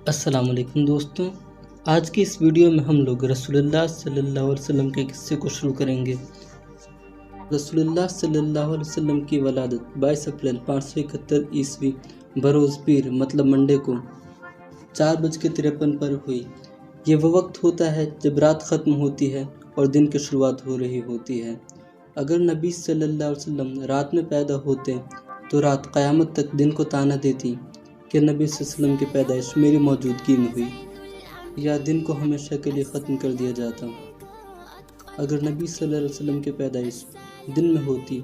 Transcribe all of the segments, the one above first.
السلام علیکم دوستوں، آج کی اس ویڈیو میں ہم لوگ رسول اللہ صلی اللہ علیہ وسلم کے قصے کو شروع کریں گے۔ رسول اللہ صلی اللہ علیہ وسلم کی ولادت 22 اپریل 571 عیسوی بروز پیر مطلب منڈے کو 4:53 پر ہوئی۔ یہ وہ وقت ہوتا ہے جب رات ختم ہوتی ہے اور دن کی شروعات ہو رہی ہوتی ہے۔ اگر نبی صلی اللہ علیہ وسلم رات میں پیدا ہوتے تو رات قیامت تک دن کو تانا دیتی کہ نبی صلی اللہ علیہ وسلم کی پیدائش میری موجودگی میں ہوئی، یا دن کو ہمیشہ کے لیے ختم کر دیا جاتا۔ اگر نبی صلی اللہ علیہ وسلم کی پیدائش دن میں ہوتی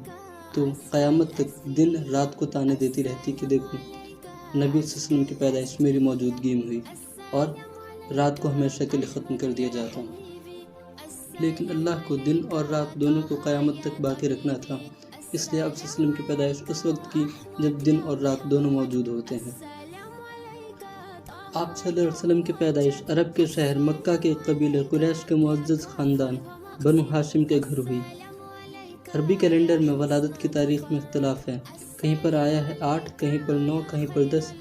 تو قیامت تک دن رات کو تانے دیتی رہتی کہ دیکھو نبی صلی اللہ علیہ وسلم کی پیدائش میری موجودگی میں ہوئی، اور رات کو ہمیشہ کے لیے ختم کر دیا جاتا۔ لیکن اللہ کو دن اور رات دونوں کو قیامت تک باقی رکھنا تھا، اس لیے آپ صلی اللہ علیہ وسلم کی پیدائش اس وقت کی جب دن اور رات دونوں موجود ہوتے ہیں۔ آپ صلی اللہ علیہ وسلم کی پیدائش عرب کے شہر مکہ کے قبیلے قریش کے معزز خاندان بنو ہاشم کے گھر ہوئی۔ عربی کیلنڈر میں ولادت کی تاریخ میں اختلاف ہے، کہیں پر آیا ہے 8، کہیں پر 9، کہیں پر 10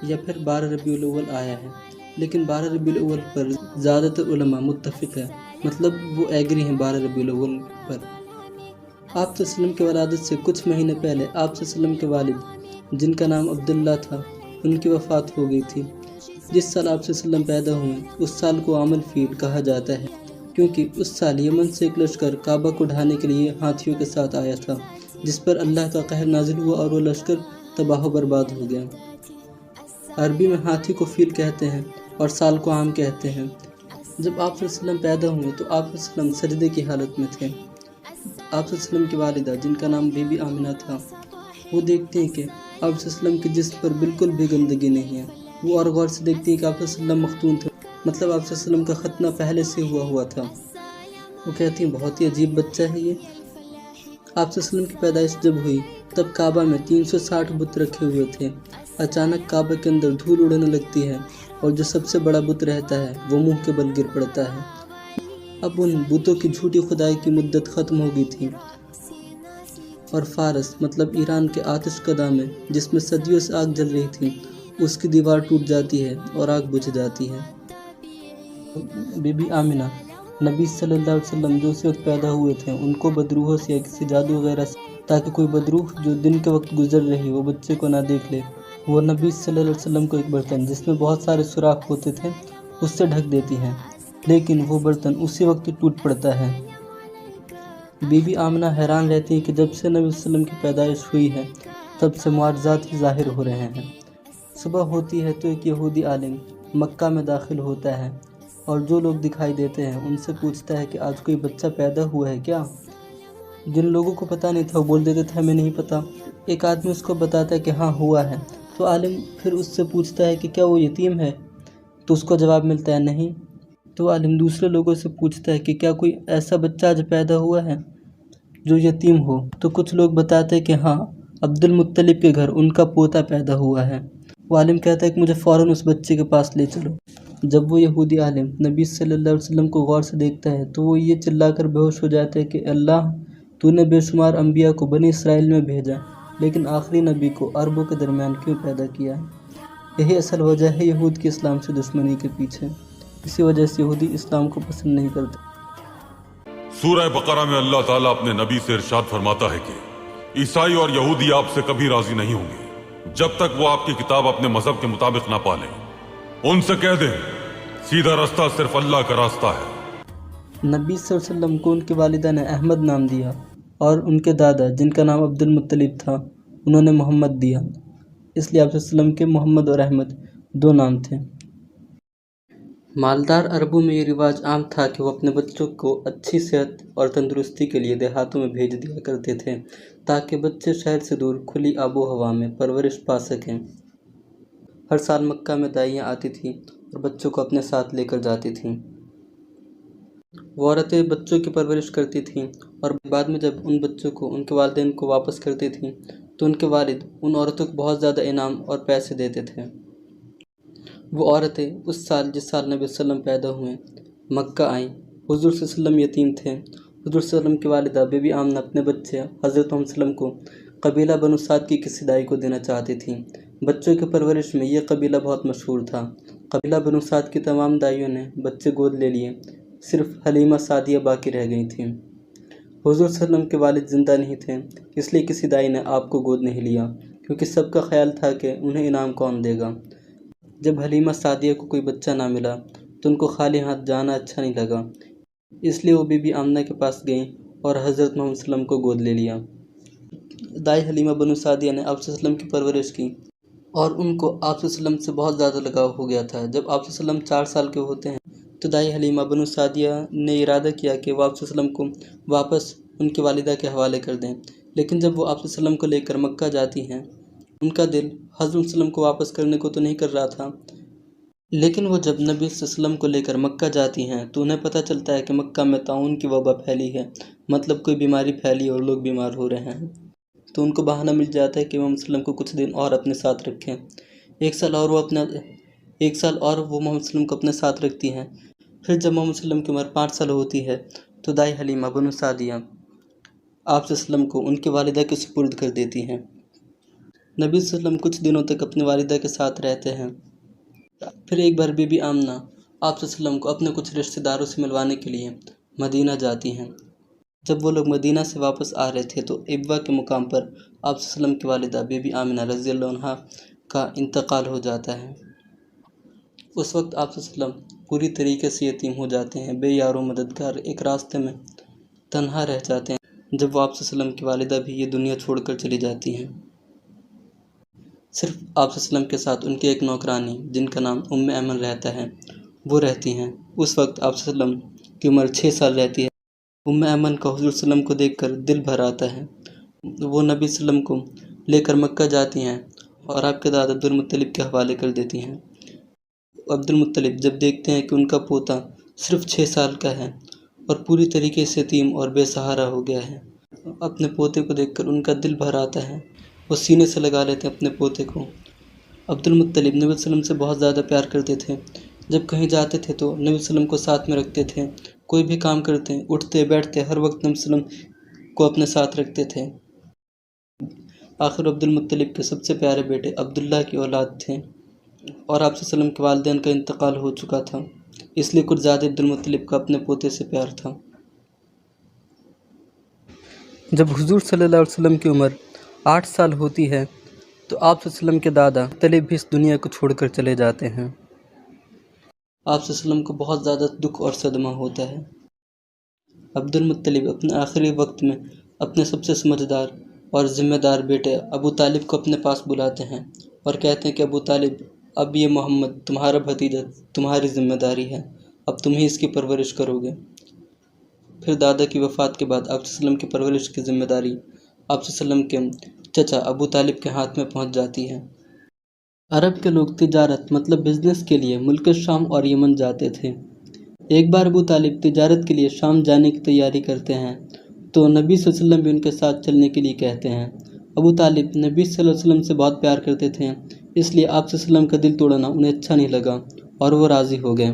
یا پھر 12 ربیع الاول آیا ہے، لیکن 12 ربیع الاول پر زیادہ تر علماء متفق ہے، مطلب وہ ایگری ہیں 12 ربیع الاول پر۔ آپ صلی اللہ علیہ وسلم کی ولادت سے کچھ مہینے پہلے آپ صلی اللہ علیہ وسلم کے والد جن کا نام عبداللہ تھا ان کی وفات ہو گئی تھی۔ جس سال آپ صلی اللہ علیہ وسلم پیدا ہوئے اس سال کو عام الفیل کہا جاتا ہے، کیونکہ اس سال یمن سے ایک لشکر کعبہ کو ڈھانے کے لیے ہاتھیوں کے ساتھ آیا تھا، جس پر اللہ کا قہر نازل ہوا اور وہ لشکر تباہ و برباد ہو گیا۔ عربی میں ہاتھی کو فیل کہتے ہیں اور سال کو عام کہتے ہیں۔ جب آپ صلی اللہ علیہ وسلم پیدا ہوئے تو آپ صلی اللہ علیہ وسلم سجدے کی حالت میں تھے۔ آپ صلی اللہ علیہ وسلم کی والدہ جن کا نام بی بی آمنہ تھا، وہ دیکھتی ہیں کہ آپ صلی اللہ علیہ وسلم کے جسم پر بالکل بھی گندگی نہیں ہے۔ وہ اور غور سے دیکھتی ہیں کہ آپ صلی اللہ علیہ وسلم مختون تھے، مطلب آپ صلی اللہ علیہ وسلم کا ختنہ پہلے سے ہوا تھا۔ وہ کہتی ہیں بہت ہی عجیب بچہ ہے یہ۔ آپ صلی اللہ علیہ وسلم کی پیدائش جب ہوئی تب کعبہ میں 360 بت رکھے ہوئے تھے۔ اچانک کعبہ کے اندر دھول اڑنے لگتی ہے اور جو سب سے بڑا بت رہتا ہے وہ منہ کے بل گر پڑتا ہے۔ اب ان بتوں کی جھوٹی خدائی کی مدت ختم ہو گئی تھی، اور فارس مطلب ایران کے آتش کدہ میں جس میں صدیوں سے آگ جل رہی تھی اس کی دیوار ٹوٹ جاتی ہے اور آگ بجھ جاتی ہے۔ بی بی آمنہ نبی صلی اللہ علیہ وسلم جو اسی وقت پیدا ہوئے تھے ان کو بدروحوں سے یا کسی جادو وغیرہ سے، تاکہ کوئی بدروح جو دن کے وقت گزر رہی وہ بچے کو نہ دیکھ لے، وہ نبی صلی اللہ علیہ وسلم کو ایک برتن جس میں بہت سارے سوراخ ہوتے تھے اس سے ڈھک دیتی ہیں، لیکن وہ برتن اسی وقت ٹوٹ پڑتا ہے۔ بی بی آمنہ حیران رہتی ہیں کہ جب سے نبی صلی اللہ علیہ وسلم کی پیدائش ہوئی ہے تب سے معجزات ہی ظاہر ہو رہے ہیں۔ صبح ہوتی ہے تو ایک یہودی عالم مکہ میں داخل ہوتا ہے اور جو لوگ دکھائی دیتے ہیں ان سے پوچھتا ہے کہ آج کوئی بچہ پیدا ہوا ہے کیا؟ جن لوگوں کو پتہ نہیں تھا وہ بول دیتے تھے ہمیں نہیں پتہ۔ ایک آدمی اس کو بتاتا ہے کہ ہاں ہوا ہے، تو عالم پھر اس سے پوچھتا ہے کہ کیا وہ یتیم ہے؟ تو اس کو جواب ملتا ہے نہیں۔ تو عالم دوسرے لوگوں سے پوچھتا ہے کہ کیا کوئی ایسا بچہ آج پیدا ہوا ہے جو یتیم ہو؟ تو کچھ لوگ بتاتے ہیں کہ ہاں عبد المطلب کے گھر ان کا پوتا پیدا ہوا ہے۔ وہ عالم کہتا ہے کہ مجھے فوراً اس بچے کے پاس لے چلو۔ جب وہ یہودی عالم نبی صلی اللہ علیہ وسلم کو غور سے دیکھتا ہے تو وہ یہ چلا کر بے ہوش ہو جاتا ہے کہ اللہ تو نے بے شمار انبیاء کو بنی اسرائیل میں بھیجا، لیکن آخری نبی کو عربوں کے درمیان کیوں پیدا کیا ہے؟ یہی اصل وجہ ہے یہود کی اسلام سے دشمنی کے پیچھے، اسی وجہ سے یہودی اسلام کو پسند نہیں کرتے۔ سورہ بقرہ میں اللہ تعالیٰ اپنے نبی سے ارشاد فرماتا ہے کہ عیسائی اور یہودی آپ سے کبھی راضی نہیں ہوں گے جب تک وہ آپ کی کتاب اپنے مذہب کے مطابق نہ پالیں۔ ان سے کہہ دیں سیدھا راستہ صرف اللہ کا راستہ ہے۔ نبی صلی اللہ علیہ وسلم کو ان کی والدہ نے احمد نام دیا اور ان کے دادا جن کا نام عبد المطلب تھا انہوں نے محمد دیا، اس لیے آپ صلی اللہ علیہ وسلم کے محمد اور احمد 2 نام تھے۔ مالدار عربوں میں یہ رواج عام تھا کہ وہ اپنے بچوں کو اچھی صحت اور تندرستی کے لیے دیہاتوں میں بھیج دیا کرتے تھے تاکہ بچے شہر سے دور کھلی آب و ہوا میں پرورش پا سکیں۔ ہر سال مکہ میں دائیاں آتی تھیں اور بچوں کو اپنے ساتھ لے کر جاتی تھیں۔ وہ عورتیں بچوں کی پرورش کرتی تھیں اور بعد میں جب ان بچوں کو ان کے والدین کو واپس کرتی تھیں تو ان کے والد ان عورتوں کو بہت زیادہ انعام اور پیسے دیتے تھے۔ وہ عورتیں اس سال جس سال نبی صلی اللہ علیہ وسلم پیدا ہوئے مکہ آئیں۔ حضور صلی اللہ علیہ وسلم یتیم تھے۔ حضور صلی اللہ علیہ وسلم کی والدہ بی بی آمنہ اپنے بچے حضرت محمد صلی اللہ علیہ وسلم کو قبیلہ بنو سعد کی کسی دائی کو دینا چاہتی تھیں۔ بچوں کی پرورش میں یہ قبیلہ بہت مشہور تھا قبیلہ بنو سعد کی تمام دائیوں نے بچے گود لے لیے، صرف حلیمہ سعدیہ باقی رہ گئی تھیں۔ حضور صلی اللہ علیہ وسلم کے والد زندہ نہیں تھے، اس لیے کسی دائی نے آپ کو گود نہیں لیا، کیونکہ سب کا خیال تھا کہ انہیں انعام کون دے گا۔ جب حلیمہ سعدیہ کو کوئی بچہ نہ ملا تو ان کو خالی ہاتھ جانا اچھا نہیں لگا، اس لیے وہ بی بی آمنہ کے پاس گئیں اور حضرت محمد صلی اللہ علیہ وسلم کو گود لے لیا۔ دائی حلیمہ بنو سعدیہ نے آپ صلی اللہ علیہ وسلم کی پرورش کی اور ان کو آپ صلی اللہ علیہ وسلم سے بہت زیادہ لگاؤ ہو گیا تھا۔ جب آپ صلی اللہ علیہ وسلم 4 سال کے ہوتے ہیں تو دائی حلیمہ بنو سعدیہ نے ارادہ کیا کہ وہ آپ صلی اللہ علیہ وسلم کو واپس ان کی والدہ کے حوالے کر دیں، لیکن جب وہ آپ صلی اللہ علیہ وسلم کو لے کر مکہ جاتی ہیں، ان کا دل حضرت صلی اللہ علیہ وسلم کو واپس کرنے کو تو نہیں کر رہا تھا، لیکن وہ جب نبی صلی اللہ علیہ وسلم کو لے کر مکہ جاتی ہیں تو انہیں پتہ چلتا ہے کہ مکہ میں طاعون کی وبا پھیلی ہے، مطلب کوئی بیماری پھیلی اور لوگ بیمار ہو رہے ہیں، تو ان کو بہانہ مل جاتا ہے کہ محمد صلی اللہ علیہ وسلم کو کچھ دن اور اپنے ساتھ رکھیں۔ ایک سال اور وہ محمد صلی اللہ علیہ وسلم کو اپنے ساتھ رکھتی ہیں۔ پھر جب محمد صلی اللہ علیہ وسلم کی عمر 5 سال ہوتی ہے تو دائی حلیمہ بنو سعدیہ آپ صلی اللہ علیہ وسلم کو ان کی والدہ کے سپرد کر دیتی ہیں۔ نبی صلی اللہ علیہ وسلم کچھ دنوں تک اپنی والدہ کے ساتھ رہتے ہیں۔ پھر ایک بار بی بی آمنہ آپ صلی اللہ علیہ وسلم کو اپنے کچھ رشتہ داروں سے ملوانے کے لیے مدینہ جاتی ہیں۔ جب وہ لوگ مدینہ سے واپس آ رہے تھے تو ابوا کے مقام پر آپ صلی اللہ علیہ وسلم کی والدہ بی بی آمنہ رضی اللہ عنہا کا انتقال ہو جاتا ہے۔ اس وقت آپ صلی اللہ علیہ وسلم پوری طریقے سے یتیم ہو جاتے ہیں، بے یار و مددگار، ایک راستے میں تنہا رہ جاتے ہیں جب وہ آپ صلی اللہ علیہ وسلم کی والدہ بھی یہ دنیا چھوڑ کر چلی جاتی ہیں۔ صرف آپ صلی اللہ علیہ وسلم کے ساتھ ان کی ایک نوکرانی جن کا نام ایمن رہتا ہے وہ رہتی ہیں۔ اس وقت آپ صلی اللہ علیہ وسلم کی عمر 6 سال رہتی ہے۔ ایمن کا حضور صلی اللہ علیہ وسلم کو دیکھ کر دل بھر آتا ہے۔ وہ نبی صلی اللہ علیہ وسلم کو لے کر مکہ جاتی ہیں اور آپ کے دادا عبدالمطلب کے حوالے کر دیتی ہیں۔ عبدالمطلب جب دیکھتے ہیں کہ ان کا پوتا صرف 6 سال کا ہے اور پوری طریقے سے یتیم اور بے سہارا ہو گیا ہے، اپنے پوتے کو دیکھ کر ان کا دل بھر آتا ہے، وہ سینے سے لگا لیتے ہیں اپنے پوتے کو۔ عبدالمطلب نبی صلی اللہ علیہ وسلم سے بہت زیادہ پیار کرتے تھے، جب کہیں جاتے تھے تو نبی صلی اللہ علیہ وسلم کو ساتھ میں رکھتے تھے، کوئی بھی کام کرتے اٹھتے بیٹھتے ہر وقت نبی صلی اللہ علیہ وسلم کو اپنے ساتھ رکھتے تھے۔ آخر عبدالمطلب کے سب سے پیارے بیٹے عبداللہ کی اولاد تھے اور آپ صلی اللہ علیہ وسلم کے والدین کا انتقال ہو چکا تھا، اس لیے کچھ زیادہ عبدالمطلب کا اپنے پوتے سے پیار تھا۔ جب حضور صلی اللہ علیہ وسلم کی عمر 8 سال ہوتی ہے تو آپ صلی اللہ علیہ وسلم کے دادا مطلب بھی اس دنیا کو چھوڑ کر چلے جاتے ہیں۔ آپ صلی اللہ علیہ وسلم کو بہت زیادہ دکھ اور صدمہ ہوتا ہے۔ عبدالمطلب اپنے آخری وقت میں اپنے سب سے سمجھدار اور ذمہ دار بیٹے ابو طالب کو اپنے پاس بلاتے ہیں اور کہتے ہیں کہ ابو طالب، اب یہ محمد تمہارا بھتیجا تمہاری ذمہ داری ہے، اب تم ہی اس کی پرورش کرو گے۔ پھر دادا کی وفات کے بعد آپ صلی اللہ علیہ وسلم کی پرورش کی ذمہ داری آپ صلی اللہ علیہ وسلم کے چچا ابو طالب کے ہاتھ میں پہنچ جاتی ہے۔ عرب کے لوگ تجارت مطلب بزنس کے لیے ملک شام اور یمن جاتے تھے۔ ایک بار ابو طالب تجارت کے لیے شام جانے کی تیاری کرتے ہیں تو نبی صلی اللہ علیہ وسلم بھی ان کے ساتھ چلنے کے لیے کہتے ہیں۔ ابو طالب نبی صلی اللہ علیہ وسلم سے بہت پیار کرتے تھے، اس لیے آپ صلی اللہ علیہ وسلم کا دل توڑنا انہیں اچھا نہیں لگا اور وہ راضی ہو گئے۔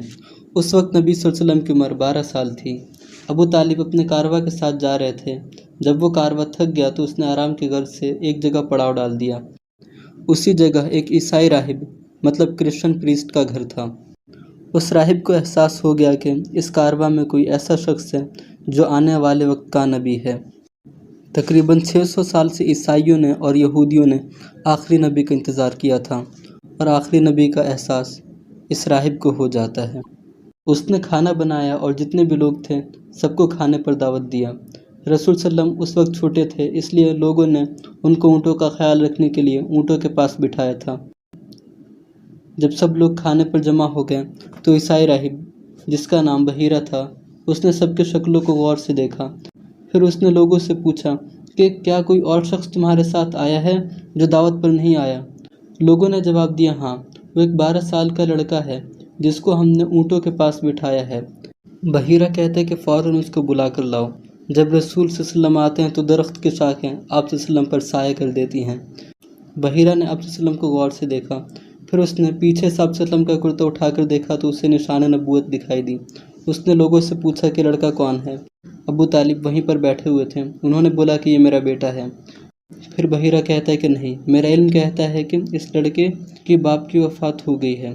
اس وقت نبی صلی اللہ علیہ وسلم کی عمر 12 سال تھی۔ ابو طالب اپنے کاروا کے ساتھ جا رہے تھے، جب وہ کاروا تھک گیا تو اس نے آرام کی غرض سے ایک جگہ پڑاؤ ڈال دیا۔ اسی جگہ ایک عیسائی راہب مطلب کرسچن پریسٹ کا گھر تھا۔ اس راہب کو احساس ہو گیا کہ اس کاروا میں کوئی ایسا شخص ہے جو آنے والے وقت کا نبی ہے۔ تقریباً 600 سال سے عیسائیوں نے اور یہودیوں نے آخری نبی کا انتظار کیا تھا اور آخری نبی کا احساس اس راہب کو ہو جاتا ہے۔ اس نے کھانا بنایا اور جتنے بھی لوگ تھے سب کو کھانے پر دعوت دیا۔ رسول صلی اللہ علیہ وسلم اس وقت چھوٹے تھے، اس لیے لوگوں نے ان کو اونٹوں کا خیال رکھنے کے لیے اونٹوں کے پاس بٹھایا تھا۔ جب سب لوگ کھانے پر جمع ہو گئے تو عیسائی راہب جس کا نام بحیرہ تھا، اس نے سب کے شکلوں کو غور سے دیکھا۔ پھر اس نے لوگوں سے پوچھا کہ کیا کوئی اور شخص تمہارے ساتھ آیا ہے جو دعوت پر نہیں آیا؟ لوگوں نے جواب دیا، ہاں، وہ ایک 12 سال کا لڑکا ہے جس کو ہم نے اونٹوں کے پاس بٹھایا ہے۔ بحیرہ کہتے ہیں کہ فوراً اس کو بلا کر لاؤ۔ جب رسول صلی اللہ علیہ وسلم آتے ہیں تو درخت کی شاخیں آپ صلی اللہ علیہ وسلم پر سایہ کر دیتی ہیں۔ بحیرہ نے آپ صلی اللہ علیہ وسلم کو غور سے دیکھا، پھر اس نے پیچھے سے آپ صلی اللہ علیہ وسلم کا کرتا اٹھا کر دیکھا تو اسے نشان نبوت دکھائی دی۔ اس نے لوگوں سے پوچھا کہ لڑکا کون ہے؟ ابو طالب وہیں پر بیٹھے ہوئے تھے، انہوں نے بولا کہ یہ میرا بیٹا ہے۔ پھر بحیرہ کہتا ہے کہ نہیں، میرا علم کہتا ہے کہ اس لڑکے کے باپ کی وفات ہو گئی ہے۔